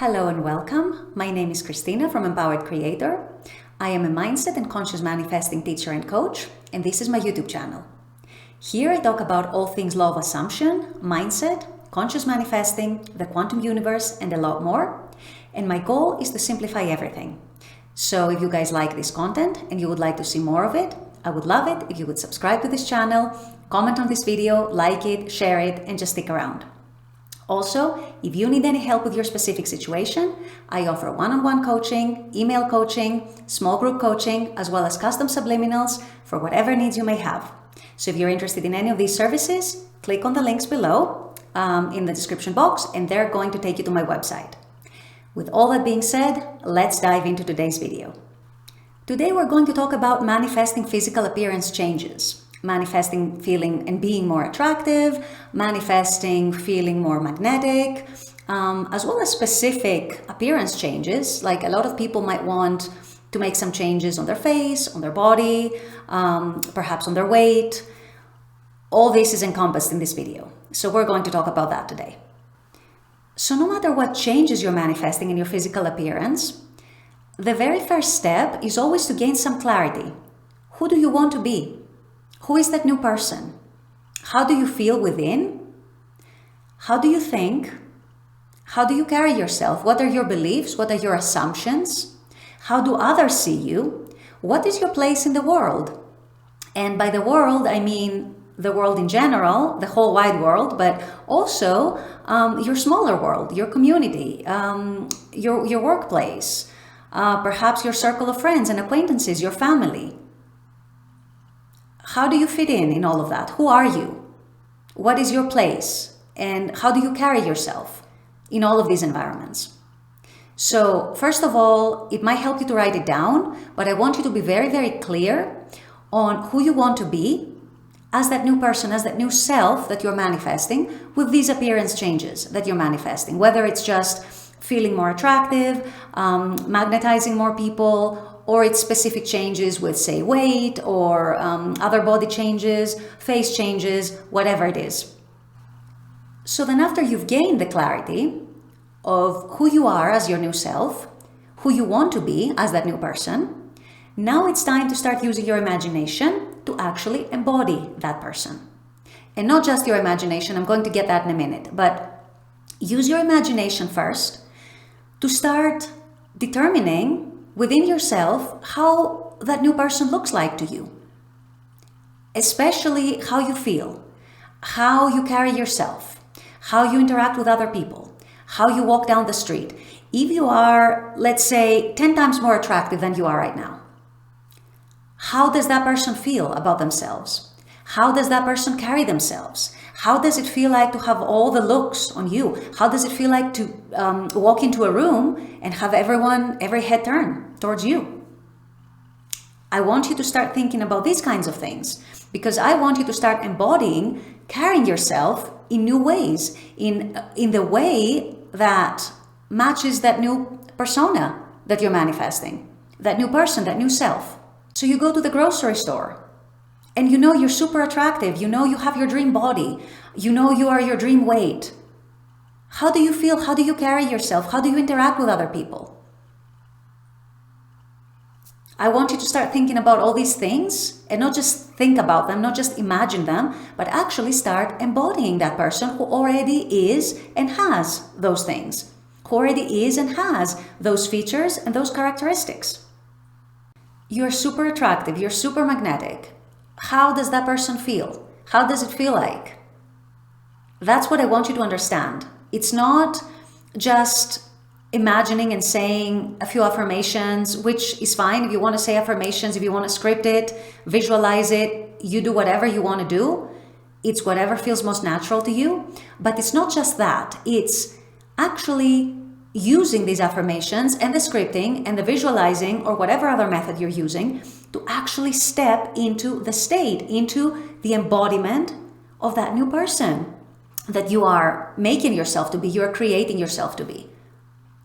Hello and welcome. My name is Christina from Empowered Creator. I am a mindset and conscious manifesting teacher and coach, and this is my YouTube channel. Here I talk about all things law of assumption, mindset, conscious manifesting, the quantum universe, and a lot more. And my goal is to simplify everything. So if you guys like this content and you would like to see more of it, I would love it if you would subscribe to this channel, comment on this video, like it, share it, and just stick around. Also, if you need any help with your specific situation, I offer one-on-one coaching, email coaching, small group coaching, as well as custom subliminals for whatever needs you may have. So if you're interested in any of these services, click on the links below in the description box, and they're going to take you to my website. With all that being said, let's dive into today's video. Today we're going to talk about manifesting physical appearance changes. Manifesting feeling and being more attractive, manifesting feeling more magnetic, as well as specific appearance changes. Like a lot of people might want to make some changes on their face, on their body, perhaps on their weight. All this is encompassed in this video. So we're going to talk about that today. So no matter what changes you're manifesting in your physical appearance, the very first step is always to gain some clarity. Who do you want to be? Who is that new person? How do you feel within? How do you think? How do you carry yourself? What are your beliefs? What are your assumptions? How do others see you? What is your place in the world? And by the world, I mean the world in general, the whole wide world, but also your smaller world, your community, your workplace, perhaps your circle of friends and acquaintances, your family. How do you fit in all of that? Who are you? What is your place? And how do you carry yourself in all of these environments? So first of all, it might help you to write it down, but I want you to be very, very clear on who you want to be as that new person, as that new self that you're manifesting with these appearance changes that you're manifesting, whether it's just feeling more attractive, magnetizing more people, or it's specific changes with, say, weight or other body changes, face changes, whatever it is. So then after you've gained the clarity of who you are as your new self, who you want to be as that new person, now it's time to start using your imagination to actually embody that person. And not just your imagination, I'm going to get that in a minute, but use your imagination first to start determining within yourself how that new person looks like to you, especially how you feel, how you carry yourself, how you interact with other people, how you walk down the street. If you are, let's say, 10 times more attractive than you are right now, how does that person feel about themselves? How does that person carry themselves? How does it feel like to have all the looks on you? How does it feel like to walk into a room and have every head turn towards you? I want you to start thinking about these kinds of things because I want you to start embodying, carrying yourself in new ways, in the way that matches that new persona that you're manifesting, that new person, that new self. So you go to the grocery store, and you know you're super attractive. You know you have your dream body. You know you are your dream weight. How do you feel? How do you carry yourself? How do you interact with other people? I want you to start thinking about all these things and not just think about them, not just imagine them, but actually start embodying that person who already is and has those things, who already is and has those features and those characteristics. You're super attractive. You're super magnetic. How does that person feel? How does it feel like? That's what I want you to understand. It's not just imagining and saying a few affirmations, which is fine. If you want to say affirmations, if you want to script it, visualize it, you do whatever you want to do. It's whatever feels most natural to you. But it's not just that. It's actually using these affirmations and the scripting and the visualizing or whatever other method you're using to actually step into the state, into the embodiment of that new person that you are making yourself to be, you are creating yourself to be.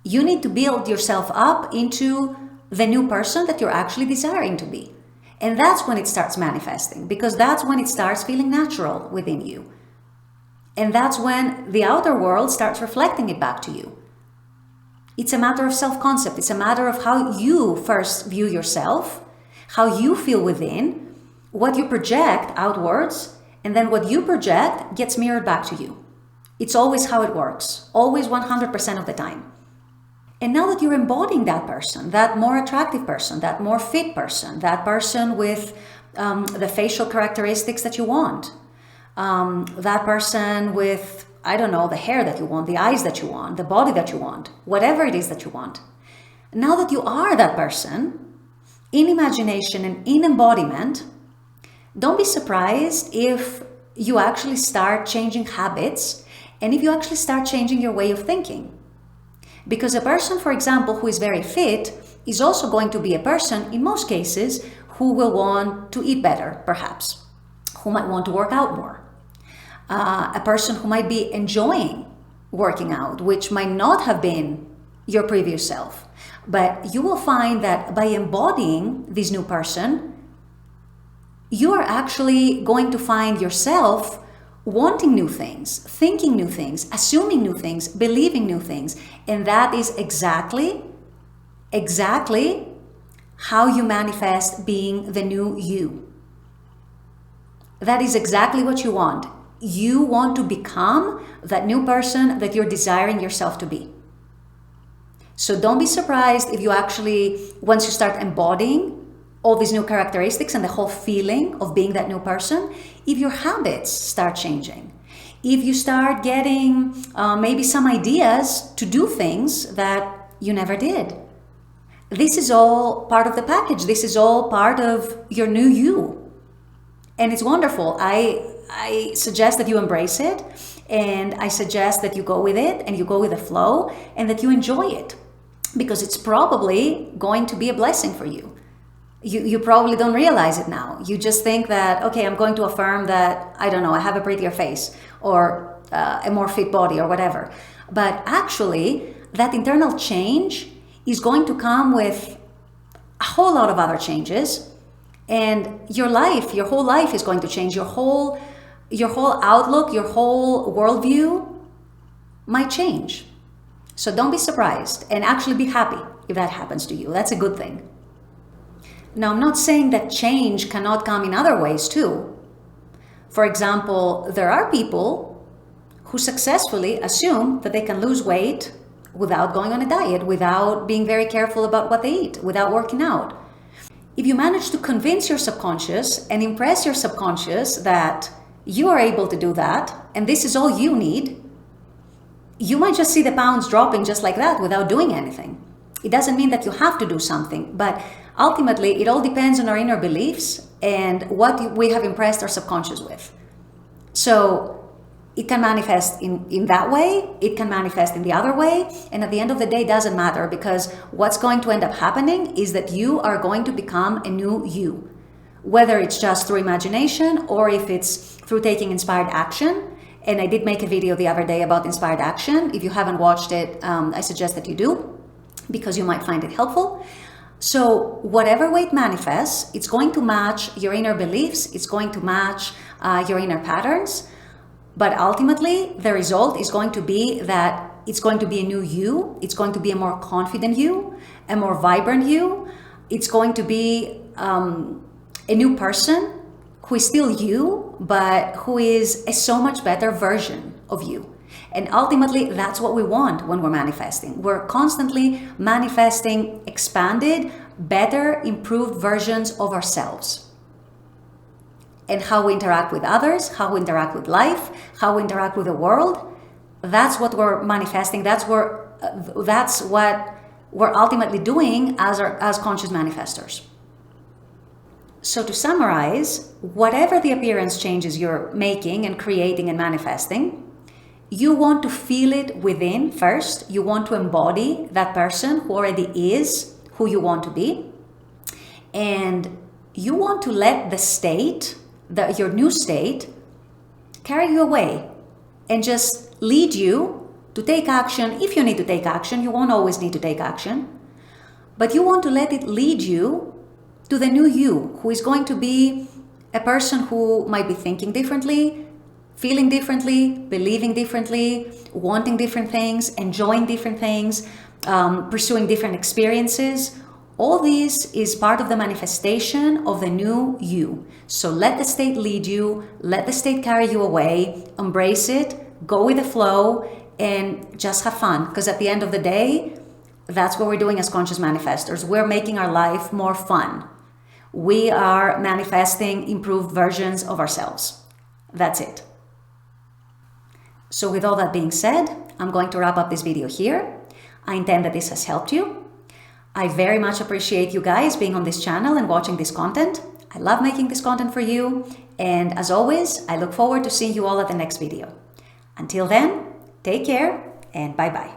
You need to build yourself up into the new person that you're actually desiring to be. And that's when it starts manifesting, because that's when it starts feeling natural within you. And that's when the outer world starts reflecting it back to you. It's a matter of self-concept. It's a matter of how you first view yourself, how you feel within, what you project outwards, and then what you project gets mirrored back to you. It's always how it works, always 100% of the time. And now that you're embodying that person, that more attractive person, that more fit person, that person with the facial characteristics that you want, that person with, I don't know, the hair that you want, the eyes that you want, the body that you want, whatever it is that you want. Now that you are that person, in imagination and in embodiment, don't be surprised if you actually start changing habits and if you actually start changing your way of thinking. Because a person, for example, who is very fit is also going to be a person, in most cases, who will want to eat better, perhaps, who might want to work out more. A person who might be enjoying working out, which might not have been your previous self. But you will find that by embodying this new person, you are actually going to find yourself wanting new things, thinking new things, assuming new things, believing new things. And that is exactly how you manifest being the new you. That is exactly what you want. You want to become that new person that you're desiring yourself to be. So don't be surprised if you actually, once you start embodying all these new characteristics and the whole feeling of being that new person, if your habits start changing, if you start getting maybe some ideas to do things that you never did. This is all part of the package. This is all part of your new you. And it's wonderful. I suggest that you embrace it, and I suggest that you go with it and you go with the flow and that you enjoy it, because it's probably going to be a blessing for you. You probably don't realize it now. You just think that, okay, I'm going to affirm that, I don't know, I have a prettier face or a more fit body or whatever. But actually, that internal change is going to come with a whole lot of other changes. And your whole life is going to change. Your whole outlook, your whole worldview might change. So don't be surprised, and actually be happy if that happens to you. That's a good thing. Now, I'm not saying that change cannot come in other ways too. For example, there are people who successfully assume that they can lose weight without going on a diet, without being very careful about what they eat, without working out. If you manage to convince your subconscious and impress your subconscious that you are able to do that, and this is all you need, you might just see the pounds dropping just like that without doing anything. It doesn't mean that you have to do something, but ultimately it all depends on our inner beliefs and what we have impressed our subconscious with. So it can manifest in that way, it can manifest in the other way, and at the end of the day, it doesn't matter, because what's going to end up happening is that you are going to become a new you. Whether it's just through imagination or if it's through taking inspired action. And I did make a video the other day about inspired action. If you haven't watched it, I suggest that you do, because you might find it helpful. So whatever way it manifests, it's going to match your inner beliefs, it's going to match your inner patterns. But ultimately, the result is going to be that it's going to be a new you, it's going to be a more confident you, a more vibrant you. It's going to be a new person who is still you, but who is a so much better version of you. And ultimately, that's what we want when we're manifesting. We're constantly manifesting expanded, better, improved versions of ourselves. And how we interact with others, how we interact with life, how we interact with the world, that's what we're manifesting. That's what we're ultimately doing as conscious manifestors. So to summarize, whatever the appearance changes you're making and creating and manifesting, you want to feel it within first. You want to embody that person who already is who you want to be. And you want to let the state, your new state, carry you away and just lead you to take action. If you need to take action, you won't always need to take action. But you want to let it lead you to the new you, who is going to be a person who might be thinking differently, feeling differently, believing differently, wanting different things, enjoying different things, pursuing different experiences. All this is part of the manifestation of the new you. So let the state lead you, let the state carry you away, embrace it, go with the flow, and just have fun. Because at the end of the day, that's what we're doing as conscious manifestors. We're making our life more fun. We are manifesting improved versions of ourselves. That's it. So with all that being said, I'm going to wrap up this video here. I intend that this has helped you. I very much appreciate you guys being on this channel and watching this content. I love making this content for you. And as always, I look forward to seeing you all at the next video. Until then, take care and bye-bye.